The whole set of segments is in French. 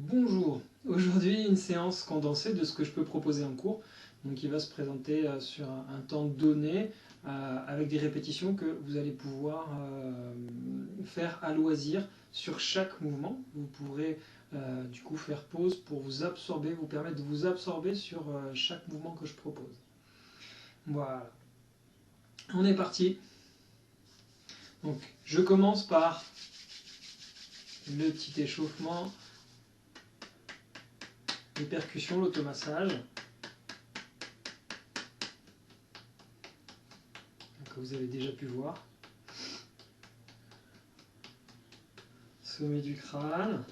Bonjour, aujourd'hui une séance condensée de ce que je peux proposer en cours, donc qui va se présenter sur un temps donné avec des répétitions que vous allez pouvoir faire à loisir sur chaque mouvement. Vous pourrez du coup faire pause pour vous absorber, vous permettre de vous absorber sur chaque mouvement que je propose. Voilà, on est parti. Donc je commence par le petit échauffement, les percussions, l'automassage, que vous avez déjà pu voir. Sommet du crâne.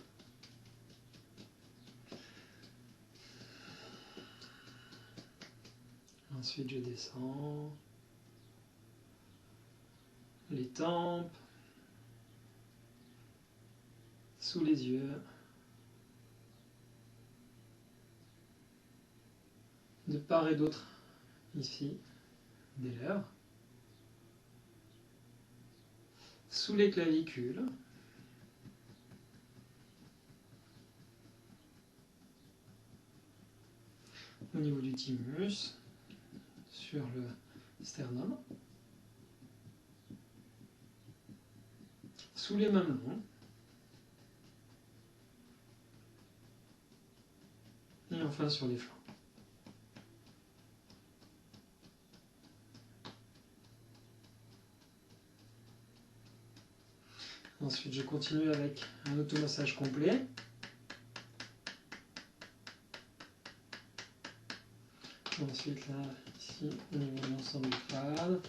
Ensuite je descends. Les tempes. Sous les yeux. De part et d'autre, ici, des lèvres. Sous les clavicules. Au niveau du thymus, sur le sternum. Sous les mamelons. Et enfin sur les flancs. Ensuite, je continue avec un automassage complet. Ensuite, là, ici, au niveau de l'ensemble du crâne.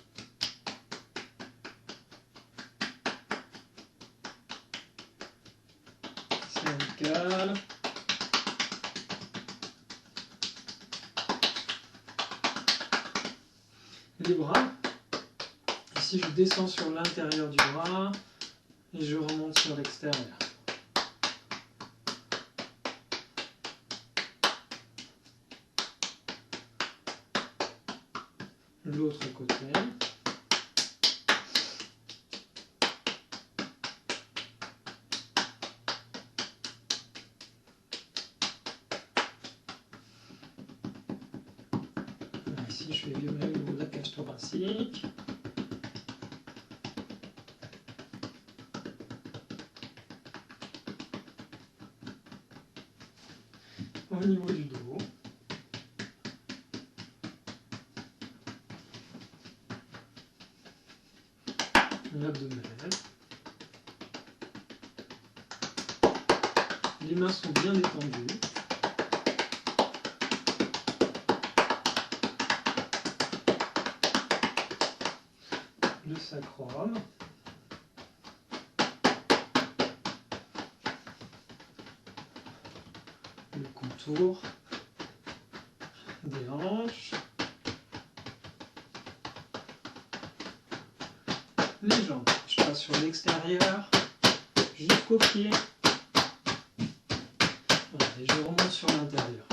Cervical. Les bras. Ici, je descends sur l'intérieur du bras et je remonte sur l'extérieur. L'autre côté. Ici, je fais vibrer au niveau de la cage thoracique. Au niveau du dos. L'abdomen. Les mains sont bien étendues. Le sacrum. Le contour des hanches. Les jambes. Je passe sur l'extérieur jusqu'aux pieds. Voilà, et je remonte sur l'intérieur.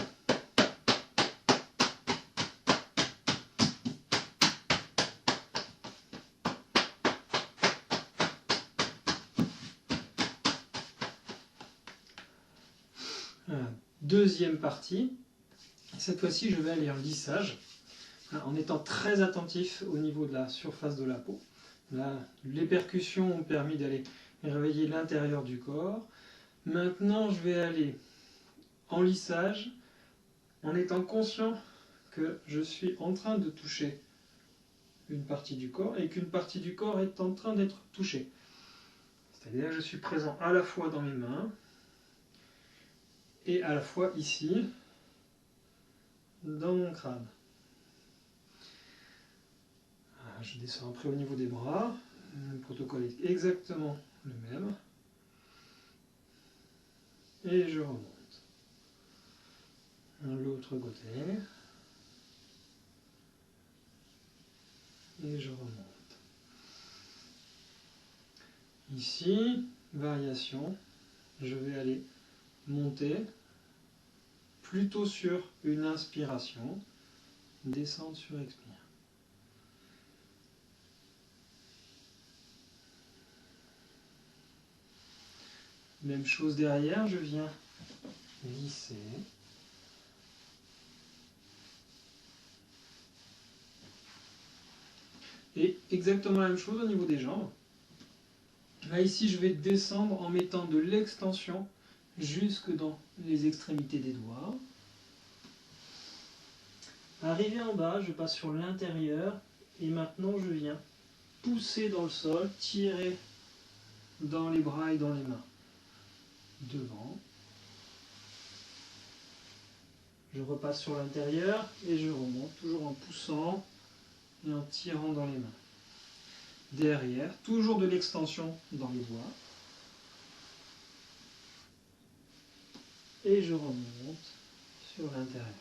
Deuxième partie. Cette fois-ci, je vais aller en lissage, en étant très attentif au niveau de la surface de la peau. Là, les percussions ont permis d'aller réveiller l'intérieur du corps. Maintenant, je vais aller en lissage en étant conscient que je suis en train de toucher une partie du corps et qu'une partie du corps est en train d'être touchée. C'est-à-dire que je suis présent à la fois dans mes mains et à la fois ici, dans mon crâne. Je descends après au niveau des bras. Le protocole est exactement le même. Et je remonte. L'autre côté. Et je remonte. Ici, variation. Je vais aller monter plutôt sur une inspiration. Descendre sur expire. Même chose derrière, je viens lisser. Et exactement la même chose au niveau des jambes. Là ici je vais descendre en mettant de l'extension jusque dans les extrémités des doigts. Arrivé en bas, je passe sur l'intérieur et maintenant je viens pousser dans le sol, tirer dans les bras et dans les mains. Devant. Je repasse sur l'intérieur et je remonte, toujours en poussant et en tirant dans les mains. Derrière, toujours de l'extension dans les doigts. Et je remonte sur l'intérieur.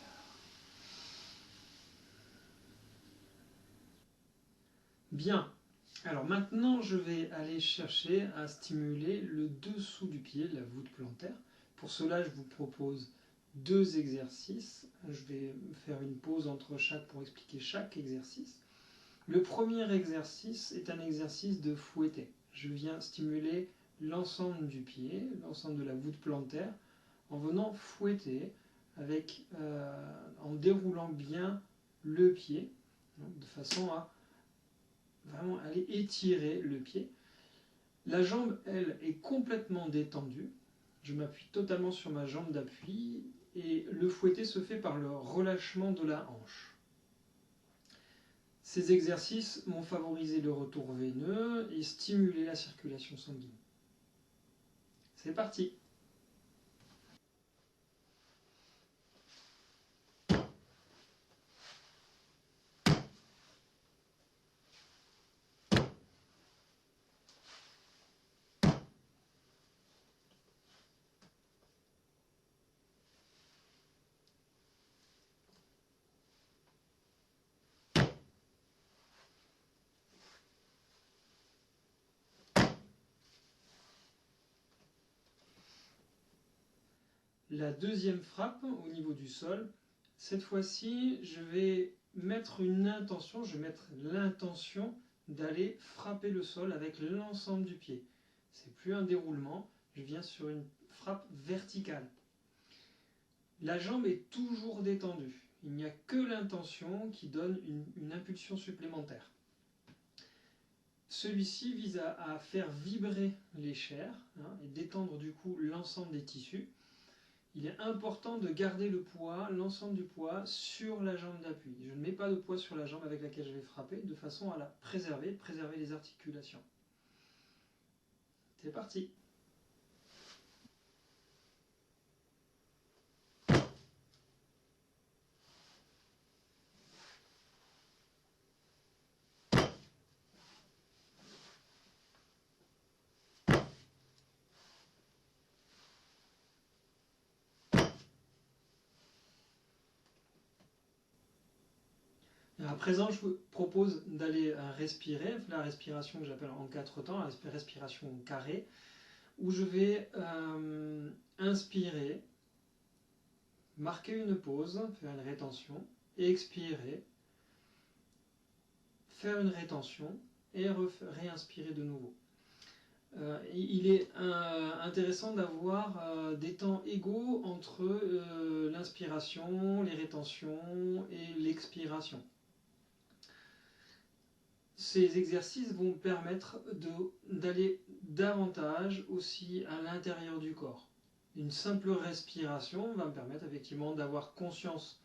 Bien. Alors maintenant, je vais aller chercher à stimuler le dessous du pied, la voûte plantaire. Pour cela, je vous propose 2 exercices. Je vais faire une pause entre chaque pour expliquer chaque exercice. Le premier exercice est un exercice de fouetter. Je viens stimuler l'ensemble du pied, l'ensemble de la voûte plantaire, en venant fouetter en déroulant bien le pied, de façon à vraiment aller étirer le pied. La jambe, elle, est complètement détendue. Je m'appuie totalement sur ma jambe d'appui et le fouetter se fait par le relâchement de la hanche. Ces exercices vont favoriser le retour veineux et stimuler la circulation sanguine. C'est parti! La deuxième frappe au niveau du sol, cette fois-ci, je vais mettre une intention, je vais mettre l'intention d'aller frapper le sol avec l'ensemble du pied. C'est plus un déroulement, je viens sur une frappe verticale. La jambe est toujours détendue. Il n'y a que l'intention qui donne une impulsion supplémentaire. Celui-ci vise à faire vibrer les chairs et détendre du coup l'ensemble des tissus. Il est important de garder le poids, l'ensemble du poids, sur la jambe d'appui. Je ne mets pas de poids sur la jambe avec laquelle je vais frapper, de façon à la préserver les articulations. C'est parti! À présent, je vous propose d'aller respirer, la respiration que j'appelle en 4 temps, la respiration carrée, où je vais inspirer, marquer une pause, faire une rétention, expirer, faire une rétention et réinspirer de nouveau. Il est intéressant d'avoir des temps égaux entre l'inspiration, les rétentions et l'expiration. Ces exercices vont permettre d'aller davantage aussi à l'intérieur du corps. Une simple respiration va me permettre effectivement d'avoir conscience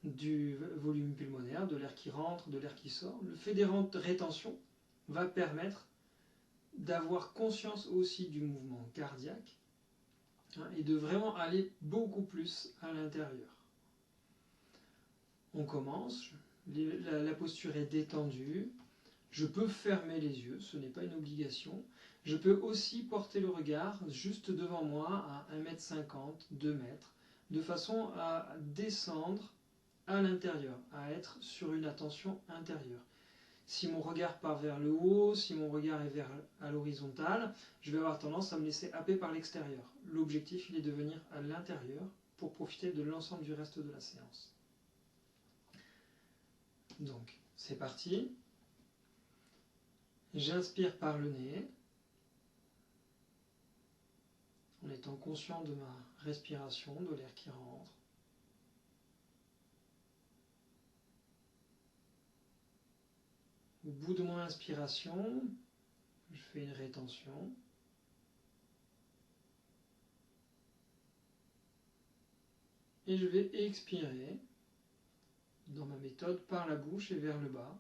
du volume pulmonaire, de l'air qui rentre, de l'air qui sort. Le fait des rétentions va permettre d'avoir conscience aussi du mouvement cardiaque et de vraiment aller beaucoup plus à l'intérieur. On commence, la posture est détendue, je peux fermer les yeux, ce n'est pas une obligation. Je peux aussi porter le regard juste devant moi à 1,50 m, 2 mètres, de façon à descendre à l'intérieur, à être sur une attention intérieure. Si mon regard part vers le haut, si mon regard est à l'horizontale, je vais avoir tendance à me laisser happer par l'extérieur. L'objectif, il est de venir à l'intérieur pour profiter de l'ensemble du reste de la séance. Donc, c'est parti. J'inspire par le nez. On en étant conscient de ma respiration, de l'air qui rentre. Au bout de mon inspiration, je fais une rétention. Et je vais expirer dans ma méthode par la bouche et vers le bas.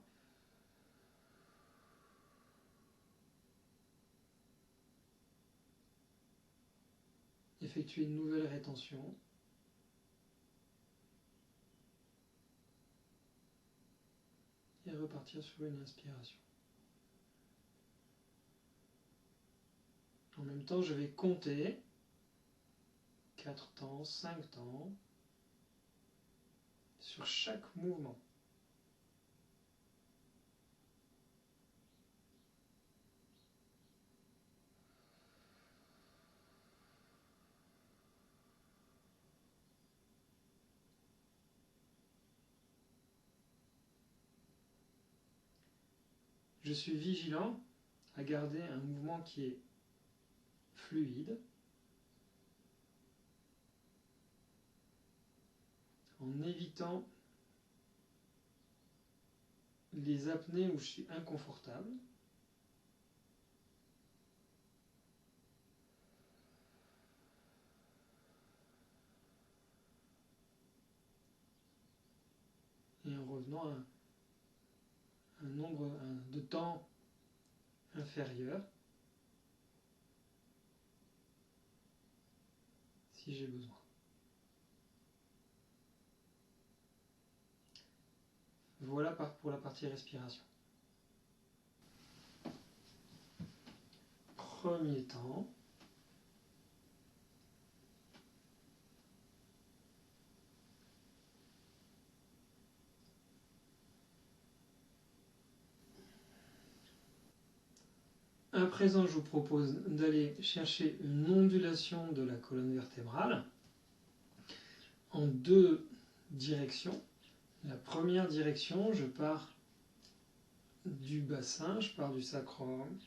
Effectuer une nouvelle rétention. Et repartir sur une inspiration. En même temps, je vais compter 4 temps, 5 temps sur chaque mouvement. Je suis vigilant à garder un mouvement qui est fluide, en évitant les apnées où je suis inconfortable. Et en revenant à un nombre de temps inférieur, si j'ai besoin. Voilà pour la partie respiration. Premier temps. À présent, je vous propose d'aller chercher une ondulation de la colonne vertébrale en 2 directions. La première direction, je pars du bassin, je pars du sacrum,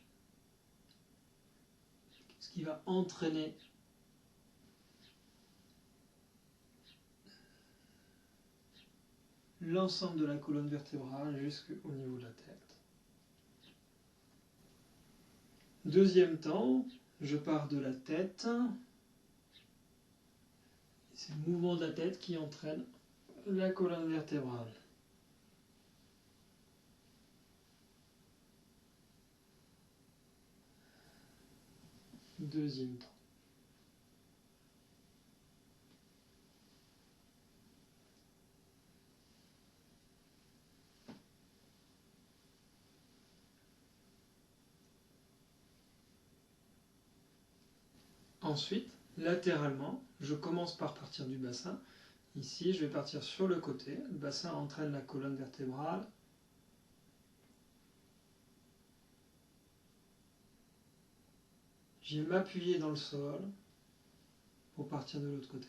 ce qui va entraîner l'ensemble de la colonne vertébrale jusqu'au niveau de la tête. Deuxième temps, je pars de la tête. C'est le mouvement de la tête qui entraîne la colonne vertébrale. Deuxième temps. Ensuite, latéralement, je commence par partir du bassin. Ici, je vais partir sur le côté. Le bassin entraîne la colonne vertébrale. Je vais m'appuyer dans le sol pour partir de l'autre côté.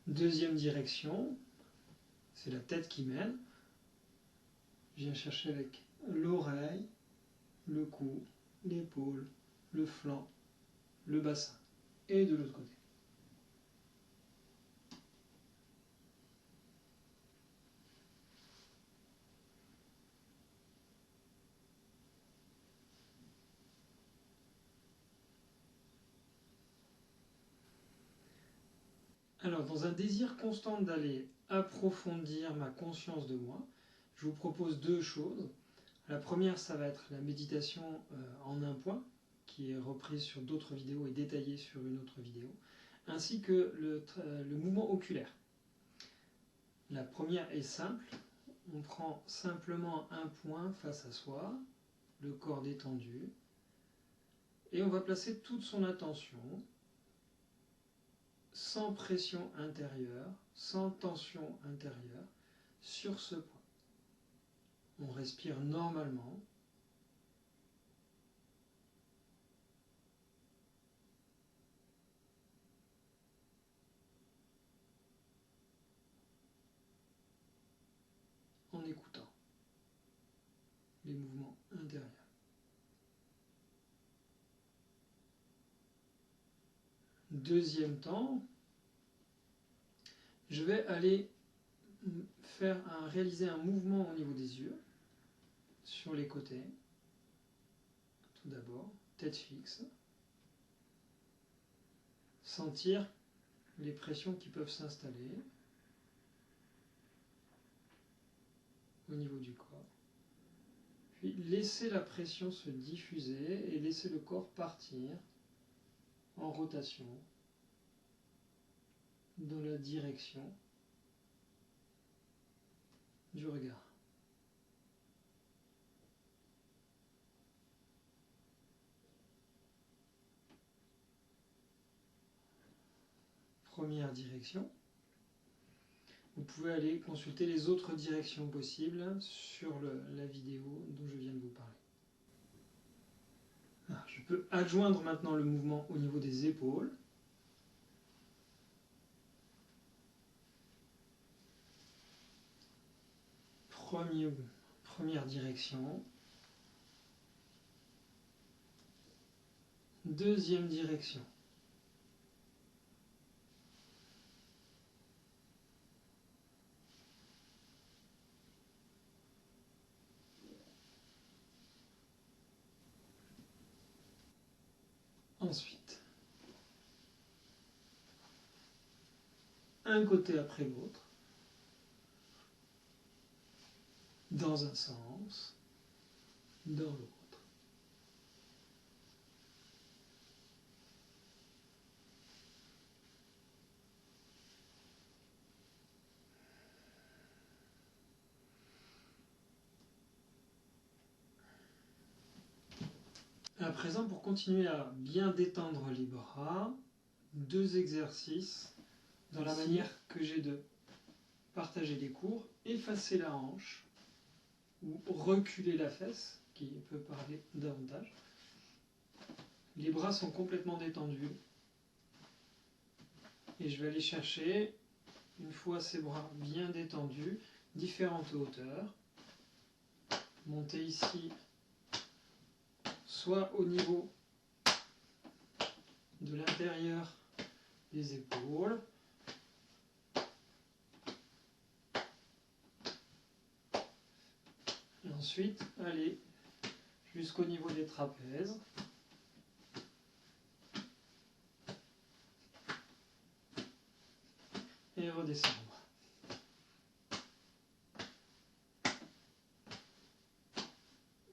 Deuxième direction, c'est la tête qui mène. Je viens chercher avec l'oreille, le cou, l'épaule, le flanc, le bassin et de l'autre côté. Alors, dans un désir constant d'aller approfondir ma conscience de moi, je vous propose 2 choses. La première, ça va être la méditation en un point, qui est reprise sur d'autres vidéos et détaillée sur une autre vidéo, ainsi que le mouvement oculaire. La première est simple, on prend simplement un point face à soi, le corps détendu, et on va placer toute son attention, sans pression intérieure, sans tension intérieure, sur ce point. On respire normalement. en écoutant les mouvements intérieurs. Deuxième temps, je vais aller réaliser un mouvement au niveau des yeux, sur les côtés. Tout d'abord, tête fixe. Sentir les pressions qui peuvent s'installer au niveau du corps. Puis laisser la pression se diffuser et laisser le corps partir en rotation dans la direction du regard. Première direction. Vous pouvez aller consulter les autres directions possibles sur la vidéo dont je viens de vous parler. Je peux adjoindre maintenant le mouvement au niveau des épaules. Première direction. Deuxième direction. Ensuite, un côté après l'autre, dans un sens, dans l'autre. À présent, pour continuer à bien détendre les bras, 2 exercices dans la manière que j'ai de partager les cours, effacer la hanche ou reculer la fesse, qui peut parler davantage. Les bras sont complètement détendus et je vais aller chercher, une fois ces bras bien détendus, différentes hauteurs. Monter ici, soit au niveau de l'intérieur des épaules, et ensuite aller jusqu'au niveau des trapèzes. Et redescendre.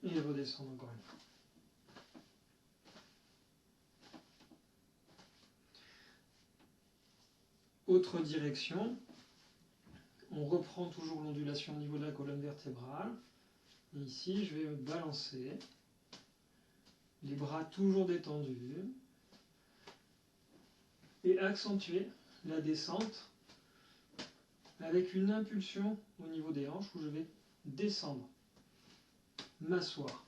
Et redescendre encore une fois. Autre direction. On reprend toujours l'ondulation au niveau de la colonne vertébrale. Et ici, je vais me balancer. Les bras toujours détendus. Et accentuer la descente avec une impulsion au niveau des hanches où je vais descendre, m'asseoir